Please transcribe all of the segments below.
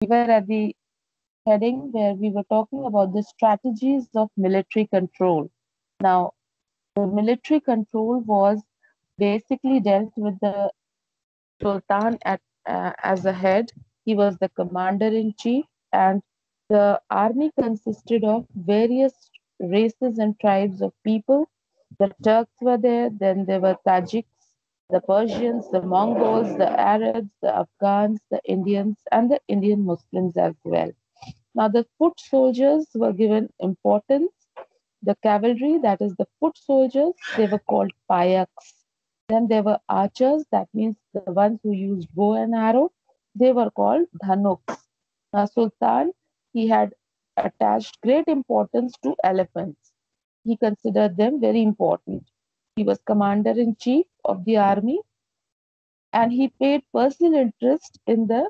We were at the heading where we were talking about the strategies of military control. Now, the military control was basically dealt with the Sultan as a head. He was the commander in chief, and the army consisted of various races and tribes of people. The Turks were there, then there were Tajiks, the Persians, the Mongols, the Arabs, the Afghans, the Indians, and the Indian Muslims as well. Now, the foot soldiers were given importance. The cavalry, that is the foot soldiers, they were called payaks. Then there were archers, that means the ones who used bow and arrow, they were called dhanuks. Now, Sultan, he had attached great importance to elephants. He considered them very important. He was commander in chief of the army and he paid personal interest in the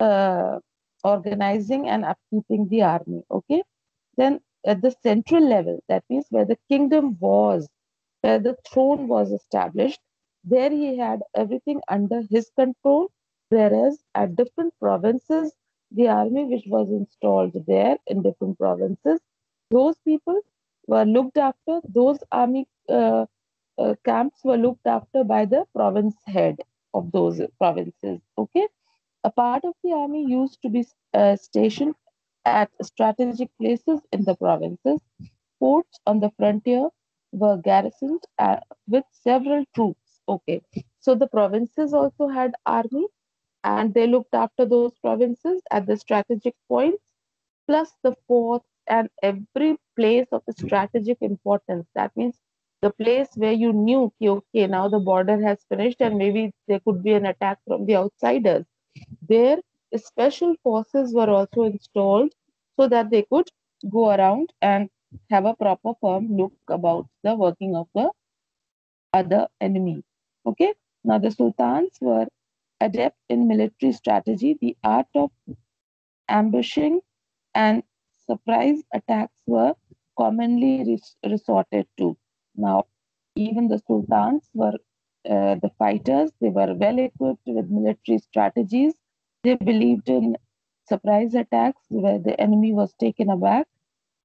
uh, organizing and upkeeping the army. Okay. Then at the central level, that means where the kingdom was, where the throne was established, there he had everything under his control. Whereas at different provinces, the army which was installed there in different provinces, those people were looked after, those army camps were looked after by the province head of those provinces. Okay. A part of the army used to be stationed at strategic places in the provinces. Forts on the frontier were garrisoned with several troops. Okay, so the provinces also had army, and they looked after those provinces at the strategic points, plus the forts and every place of strategic importance. That means the place where you knew, okay, okay, now the border has finished, and maybe there could be an attack from the outsiders. There, special forces were also installed so that they could go around and have a proper firm look about the working of the other enemy. Okay, now the sultans were adept in military strategy. The art of ambushing and surprise attacks were commonly resorted to. Now, even the sultans were the fighters, they were well equipped with military strategies. They believed in surprise attacks where the enemy was taken aback.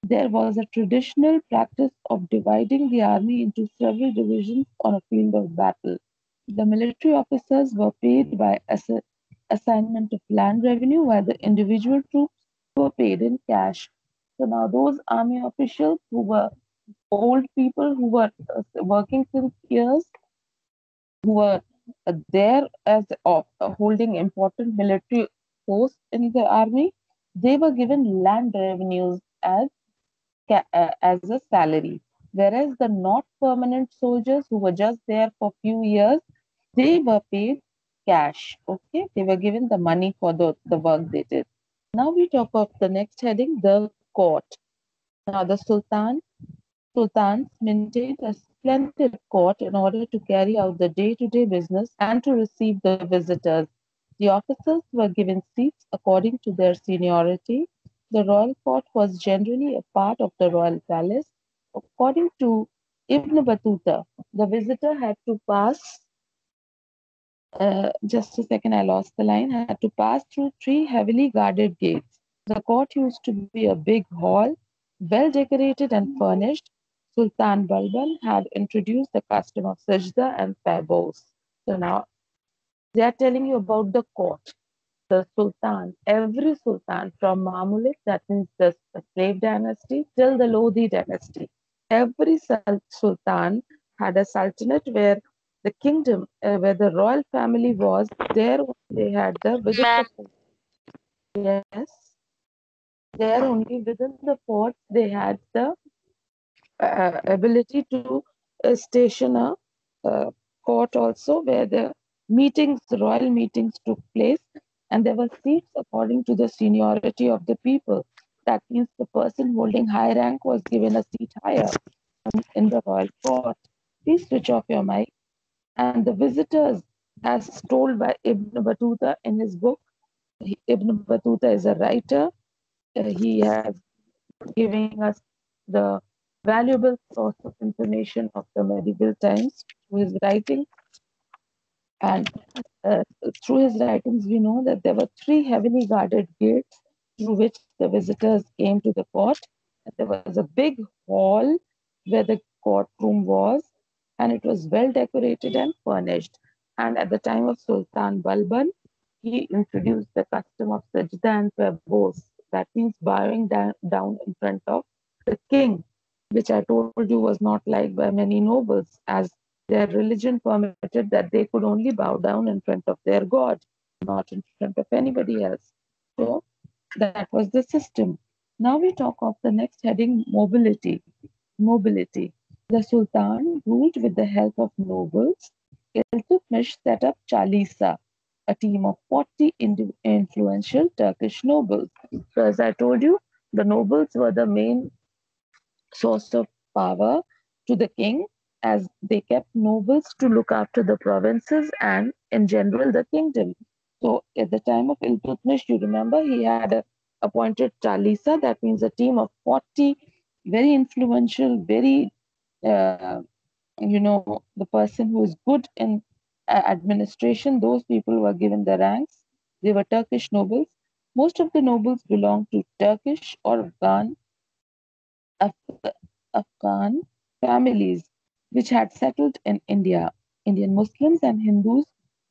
There was a traditional practice of dividing the army into several divisions on a field of battle. The military officers were paid by assignment of land revenue, while the individual troops were paid in cash. So now those army officials who were old people who were working since years, who were there as holding important military posts in the army, they were given land revenues as a salary. Whereas the not permanent soldiers who were just there for few years, they were paid cash. Okay, they were given the money for the work they did. Now we talk of the next heading, the court. Now the sultans maintained a splendid court in order to carry out the day-to-day business and to receive the visitors. The officers were given seats according to their seniority. The royal court was generally a part of the royal palace. According to Ibn Battuta, the visitor had to pass, just a second, I lost the line, had to pass through three heavily guarded gates. The court used to be a big hall, well decorated and furnished. Sultan Balban had introduced the custom of sajda and fabos. So now they are telling you about the court. The sultan, every sultan from Mamulik, that means the slave dynasty, till the Lodi dynasty, every sultan had a sultanate where the kingdom, where the royal family was, there they had the within the fort. Yes, there only within the fort they had the ability to station a uh, court also where the meetings, royal meetings took place, and there were seats according to the seniority of the people. That means the person holding high rank was given a seat higher in the royal court. Please switch off your mic. And the visitors, as told by Ibn Battuta in his book, Ibn Battuta is a writer. He has giving us the valuable source of information of the medieval times through his writing. And uh, through his writings, we know that there were three heavily guarded gates through which the visitors came to the court. And there was a big hall where the courtroom was, and it was well decorated and furnished. And at the time of Sultan Balban, he introduced the custom of sajda and pabos. That means bowing down in front of the king, which I told you was not liked by many nobles, as their religion permitted that they could only bow down in front of their God, not in front of anybody else. So that was the system. Now we talk of the next heading, mobility. Mobility. The Sultan ruled with the help of nobles. Iltutmish set up Chalisa, a team of 40 influential Turkish nobles. So, as I told you, the nobles were the main source of power to the king, as they kept nobles to look after the provinces and, in general, the kingdom. So, at the time of Iltutmish, you remember he had appointed Chalisa, that means a team of 40 very influential, very the person who is good in administration, those people were given the ranks. They were Turkish nobles. Most of the nobles belonged to Turkish or Afghan families which had settled in India. Indian Muslims and Hindus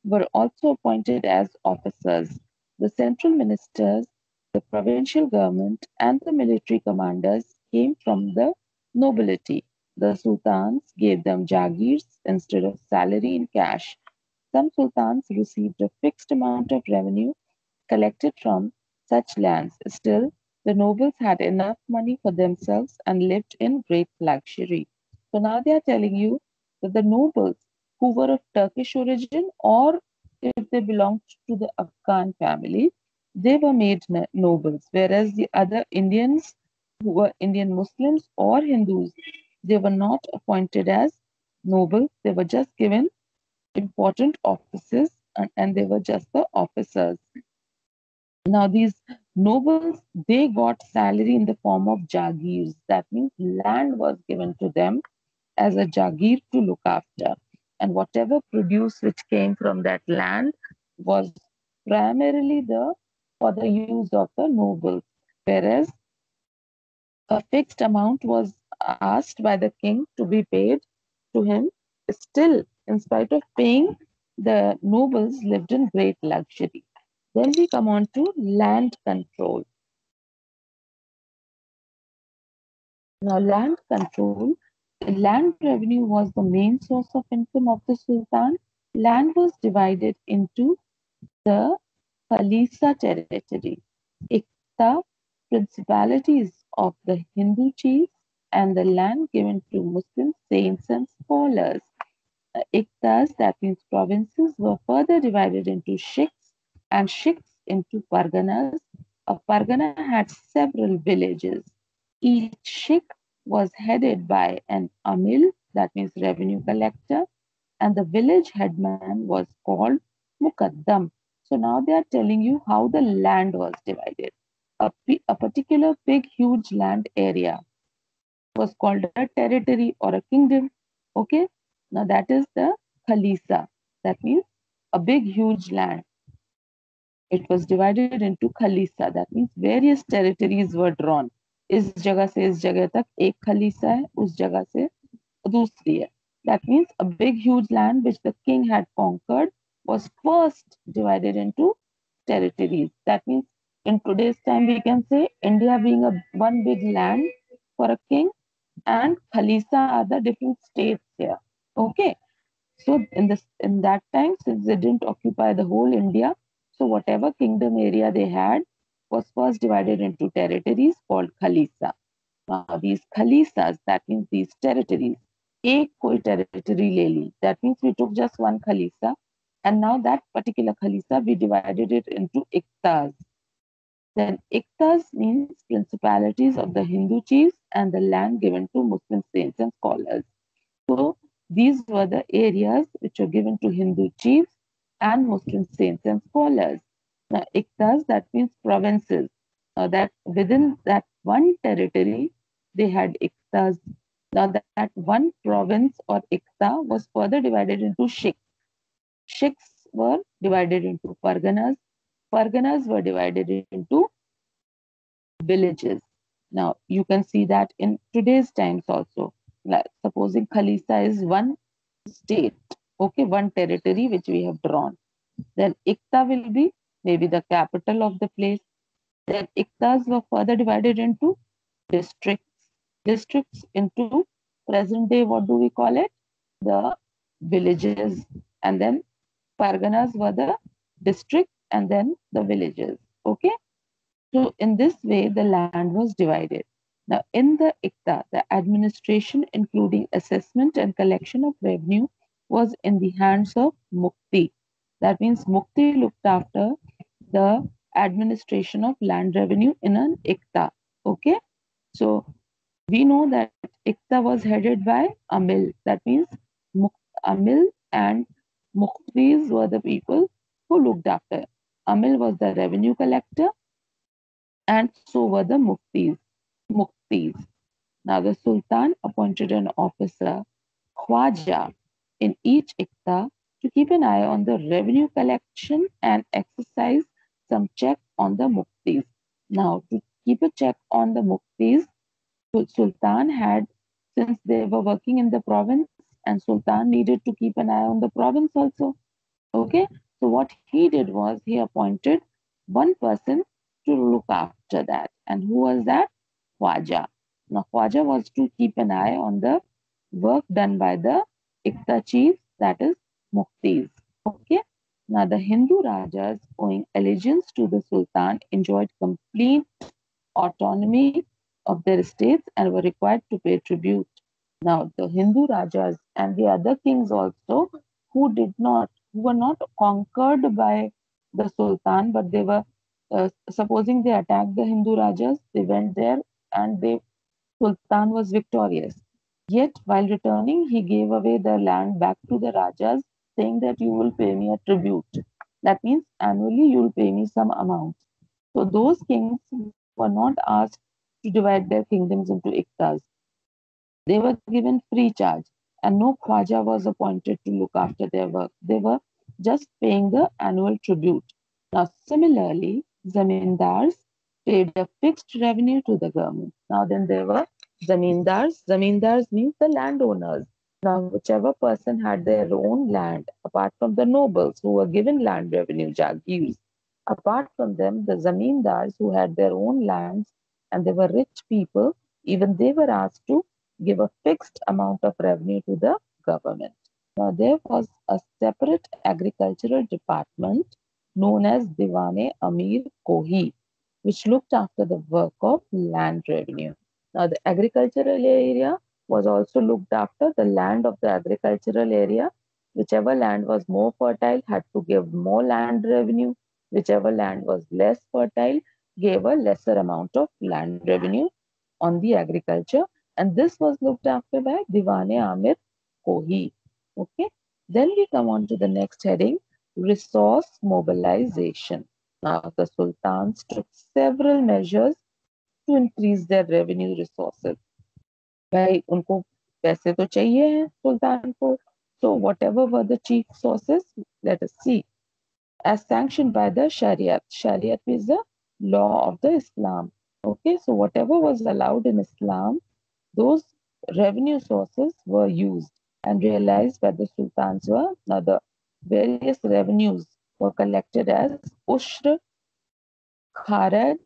were also appointed as officers. The central ministers, the provincial government, and the military commanders came from the nobility. The sultans gave them jagirs instead of salary in cash. Some sultans received a fixed amount of revenue collected from such lands. Still, the nobles had enough money for themselves and lived in great luxury. So now they are telling you that the nobles who were of Turkish origin, or if they belonged to the Afghan family, they were made nobles, whereas the other Indians who were Indian Muslims or Hindus, they were not appointed as nobles. They were just given important offices, and they were just the officers. Now, these nobles, they got salary in the form of jagirs. That means land was given to them as a jagir to look after. And whatever produce which came from that land was primarily the for the use of the nobles. Whereas a fixed amount was asked by the king to be paid to him. Still, in spite of paying, the nobles lived in great luxury. Then we come on to land control. Now, land revenue was the main source of income of the Sultan. Land was divided into the Khalisa territory, Ikta principalities of the Hindu chiefs, and the land given to Muslim saints and scholars. Iktas, that means provinces, were further divided into shiks and shiks into parganas. A pargana had several villages. Each shik was headed by an amil, that means revenue collector, and the village headman was called mukaddam. So now they are telling you how the land was divided. A particular big, huge land area was called a territory or a kingdom. Okay, now that is the Khalisa. That means a big, huge land. It was divided into Khalisa. That means various territories were drawn. इस जगह से इस जगह तक एक खलीसा है, उस जगह से दूसरी है. That means a big, huge land which the king had conquered was first divided into territories. That means in today's time we can say India being a one big land for a king, and Khalisa are the different states here. Okay. So in that time, since they didn't occupy the whole India, so whatever kingdom area they had was first divided into territories called Khalisa. Now these Khalisas, that means these territories, एक कोई territory ले ली. That means we took just one Khalisa, and now that particular Khalisa we divided it into iktas. Then iktas means principalities of the Hindu chiefs and the land given to Muslim saints and scholars. So these were the areas which were given to Hindu chiefs and Muslim saints and scholars. Now, iktas, that means provinces. That within that one territory, they had iktas. Now, that one province or ikta was further divided into shiks. Shiks were divided into parganas. Parganas were divided into villages. Now, you can see that in today's times also. Like, supposing Khalisa is one state, okay, one territory which we have drawn. Then Ikta will be maybe the capital of the place. Then Iktas were further divided into districts. Districts into present day, what do we call it? The villages. And then Parganas were the district and then the villages. Okay. So in this way, the land was divided. Now, in the ICTA, the administration, including assessment and collection of revenue, was in the hands of Mukti. That means Mukti looked after the administration of land revenue in an ICTA. Okay, so we know that ICTA was headed by Amil. That means Amil and Muktis were the people who looked after. Amil was the revenue collector and so were the Muktis. Now the Sultan appointed an officer, Khwaja, in each Ikta to keep an eye on the revenue collection and exercise some check on the Muktis. Now to keep a check on the Muktis, Sultan had, since they were working in the province, and Sultan needed to keep an eye on the province also. Okay, so what he did was he appointed one person to look after that. And who was that? Khwaja. Now, Khwaja was to keep an eye on the work done by the Ikta chiefs, that is Muktis. Okay, now the Hindu Rajas, owing allegiance to the Sultan, enjoyed complete autonomy of their states and were required to pay tribute. Now, the Hindu Rajas and the other kings also, who were not conquered by the Sultan, but they were, supposing they attacked the Hindu Rajas, they went there and Sultan was victorious. Yet, while returning, he gave away the land back to the Rajas, saying that you will pay me a tribute. That means annually you will pay me some amount. So those kings were not asked to divide their kingdoms into iktas. They were given free charge, and no Khwaja was appointed to look after their work. They were just paying the annual tribute. Now, similarly, zamindars paid a fixed revenue to the government. Now, then there were zamindars. Zamindars means the landowners. Now, whichever person had their own land, apart from the nobles who were given land revenue, jagirs, apart from them, the zamindars who had their own lands and they were rich people, even they were asked to give a fixed amount of revenue to the government. Now, there was a separate agricultural department known as Diwane Amir Kohi, which looked after the work of land revenue. Now, the agricultural area was also looked after. The land of the agricultural area, whichever land was more fertile, had to give more land revenue. Whichever land was less fertile, gave a lesser amount of land revenue on the agriculture, and this was looked after by Diwane Amir Kohi. Okay, then we come on to the next heading, resource mobilization. Now, the sultans took several measures to increase their revenue resources. भाई उनको पैसे तो चाहिए हैं सुल्तान को. So whatever were the chief sources, let us see. As sanctioned by the Shariat. Shariat is the law of the Islam. Okay, so whatever was allowed in Islam, those revenue sources were used and realized by the sultans were, now the various revenues were collected as Ushr, Kharaj,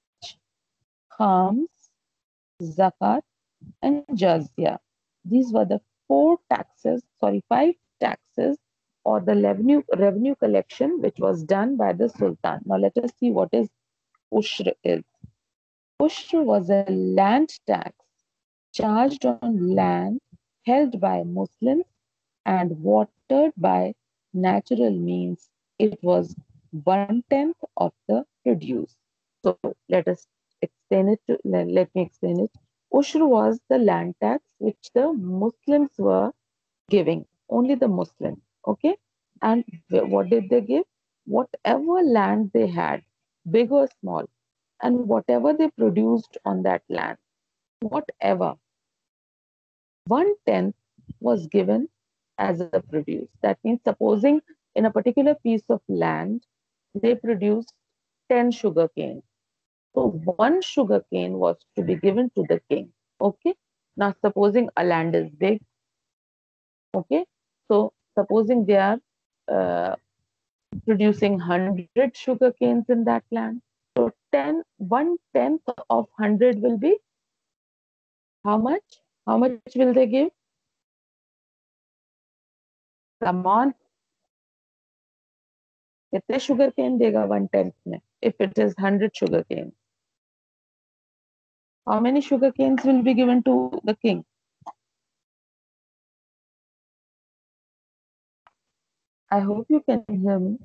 Khams, Zakat, and Jazya. These were the five taxes or the revenue collection which was done by the Sultan. Now let us see what is Ushr is. Ushr was a land tax charged on land held by Muslims and watered by natural means. It was 1/10 of the produce. So let us explain it. Let me explain it. Ushr was the land tax which the Muslims were giving, only the Muslims. Okay, and what did they give? Whatever land they had, big or small, and whatever they produced on that land, whatever, 1/10 was given as a produce. That means, supposing in a particular piece of land, they produced 10 sugar canes. So one sugar cane was to be given to the king. Okay. Now, supposing a land is big. Okay. So supposing they are uh, producing 100 sugar canes in that land. So 1/10 of 100 will be how much? How much will they give? Come on. कितने sugar cane देगा 1/10 में? If it is 100 sugar canes. How many sugar canes will be given to the king? I hope you can hear me.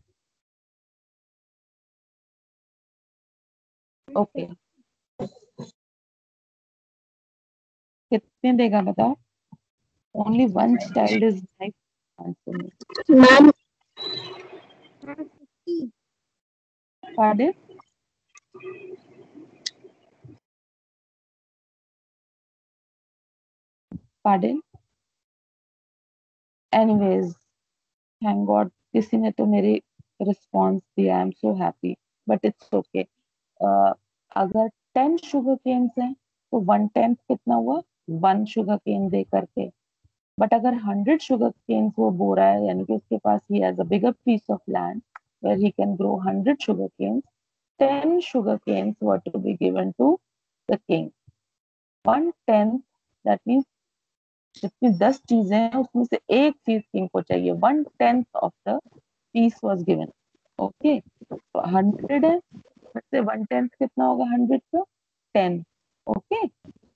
Okay. कितने देगा बताओ? Only one child is right. Answer me. Ma'am, Pardon? Pardon? Anyways, thank God किसी ने तो मेरी response दिया. I'm so happy. But it's okay. अगर 10 sugar canes हैं तो 1/10 कितना हुआ? 1 sugar cane दे करके. बट अगर 100 sugar canes वो बो रहा है, यानी कि उसके पास he has a bigger piece of land where he can grow 100 sugar canes, 10 sugar canes were to be given to the king. 1/10, that means जितनी 10 चीजें हैं उसमें से एक चीज किंग को चाहिए. 1/10 of the piece was given. Okay. तो 100 है, उससे 1/10 कितना होगा 100 का? 10. Okay.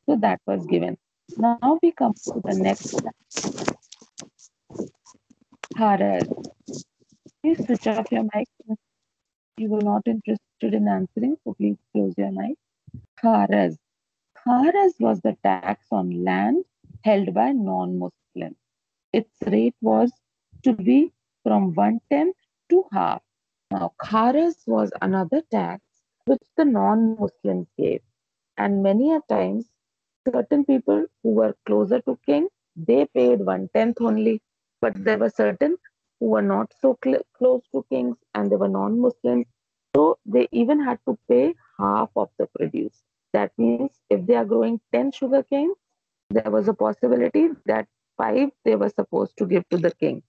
So that was given. Now we come to the next. Haras. Please switch off your mic. You were not interested in answering, so please close your mic. Haras. Haras was the tax on land held by non-Muslims. Its rate was to be from 1/10 to half. Now, Kharas was another tax which the non-Muslims gave, and many a times certain people who were closer to king, they paid 1/10 only, but there were certain who were not so close to kings and they were non-Muslims, so they even had to pay half of the produce. That means if they are growing 10 sugar canes, there was a possibility that 5 they were supposed to give to the king.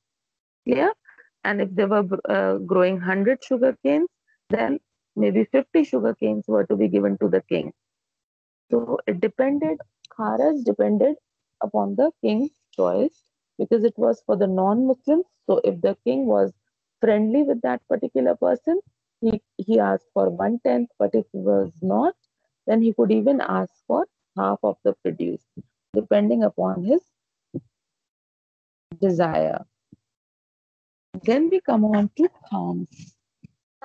Clear? And if they were growing 100 sugar canes, then maybe 50 sugar canes were to be given to the king. So it depended, Kharas depended upon the king's choice because it was for the non-Muslims. So if the king was friendly with that particular person, he asked for 1/10, but if he was not, then he could even ask for half of the produce, depending upon his desire. Then we come on to khams.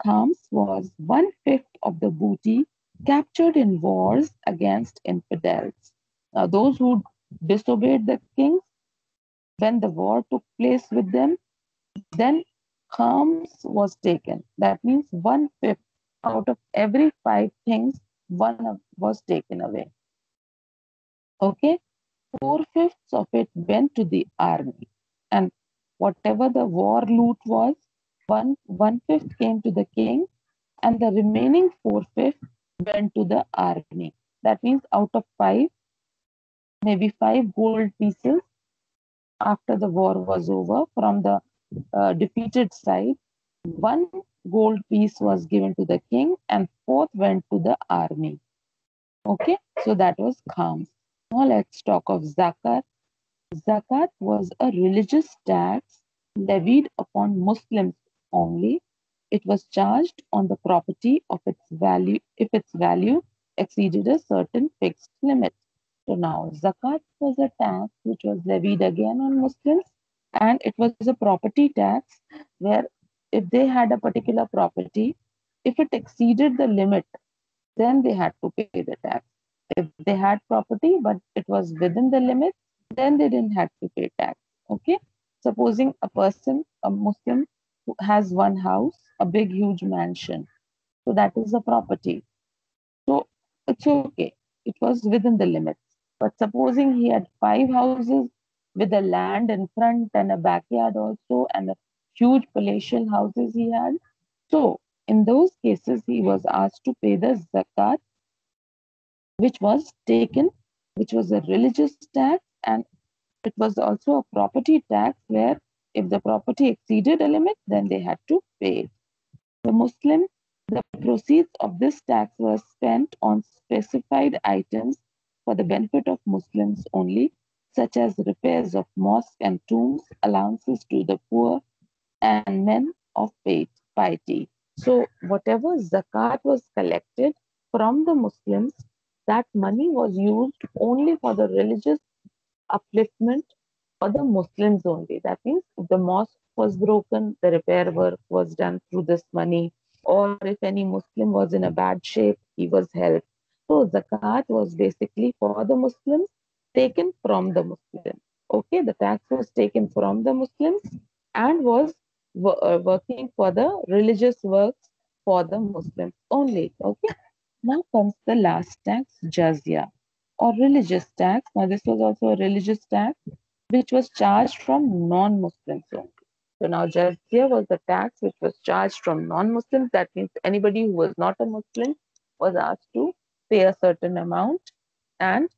Khams was 1/5 of the booty captured in wars against infidels. Now, those who disobeyed the king when the war took place with them, then khams was taken. That means 1/5 out of every 5 things, one was taken away. Okay, 4/5 of it went to the army, and whatever the war loot was, 1/5 came to the king, and the remaining 4/5 went to the army. That means out of 5, maybe 5 gold pieces after the war was over from the defeated side, 1 gold piece was given to the king, and fourth went to the army. Okay, so that was khams. Now let's talk of zakat. Zakat was a religious tax levied upon Muslims only. It was charged on the property of its value if its value exceeded a certain fixed limit. So now zakat was a tax which was levied again on Muslims, and it was a property tax where if they had a particular property, if it exceeded the limit, then they had to pay the tax. If they had property but it was within the limit, then they didn't have to pay tax. Okay. Supposing a person, a Muslim, who has one house, a big, huge mansion. So that is a property. So it's okay. It was within the limits. But supposing he had 5 houses with a land in front and a backyard also and a huge palatial houses he had. So, in those cases, he was asked to pay the zakat, which was taken, which was a religious tax, and it was also a property tax where if the property exceeded a limit, then they had to pay it. The proceeds of this tax were spent on specified items for the benefit of Muslims only, such as repairs of mosques and tombs, allowances to the poor, and men of piety. So, whatever zakat was collected from the Muslims, that money was used only for the religious upliftment for the Muslims only. That means if the mosque was broken, the repair work was done through this money, or if any Muslim was in a bad shape, he was helped. So zakat was basically for the Muslims, taken from the Muslims. Okay, the tax was taken from the Muslims and was working for the religious works for the Muslims only. Okay, now comes the last tax, jizya or religious tax. Now, this was also a religious tax which was charged from non-Muslims only. So now jizya was the tax which was charged from non-Muslims. That means anybody who was not a Muslim was asked to pay a certain amount and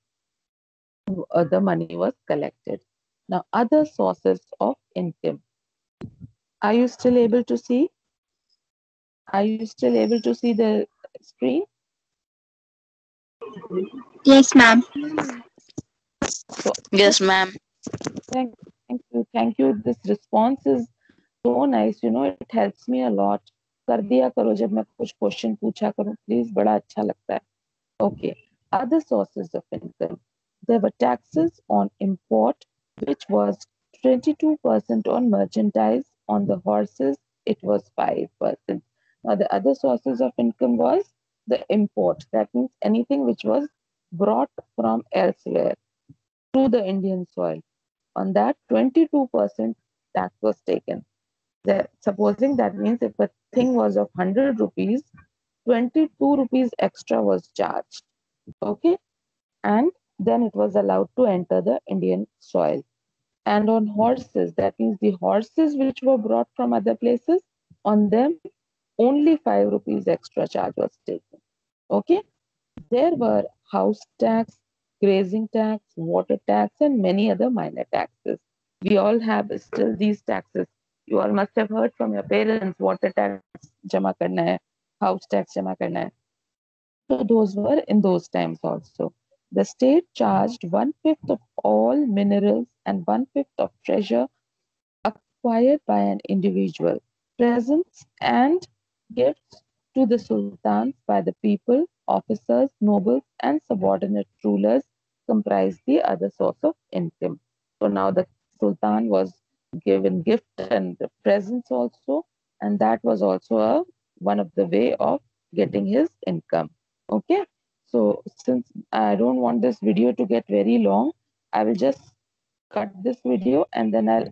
the money was collected. Now, other sources of income. Are you still able to see? Are you still able to see the screen? Yes, ma'am. So, Yes, ma'am. thank you. This response is so nice, it helps me a lot. कर दिया करो जब मैं कुछ question पूछा करूं please, बड़ा अच्छा लगता है. Okay, other sources of income. There were taxes on import, which was 22% on merchandise. On the horses, it was 5%. Now, the other sources of income was the import. That means anything which was brought from elsewhere to the Indian soil. On that, 22% tax was taken. Supposing that means if a thing was of 100 rupees, 22 rupees extra was charged. Okay, and then it was allowed to enter the Indian soil. And on horses, that means the horses which were brought from other places, on them only 5 rupees extra charge was taken. Okay, there were house tax, grazing tax, water tax, and many other minor taxes. We all have still these taxes. You all must have heard from your parents water tax jama karna hai, house tax jama karna hai. So those were in those times also. The state charged one-fifth of all minerals and one-fifth of treasure acquired by an individual, presents and gifts to the sultans by the people, officers, nobles, and subordinate rulers comprised the other source of income. So now the sultan was given gift and presents also, and that was also one of the way of getting his income. Okay, so since I don't want this video to get very long, I will just cut this video and then I'll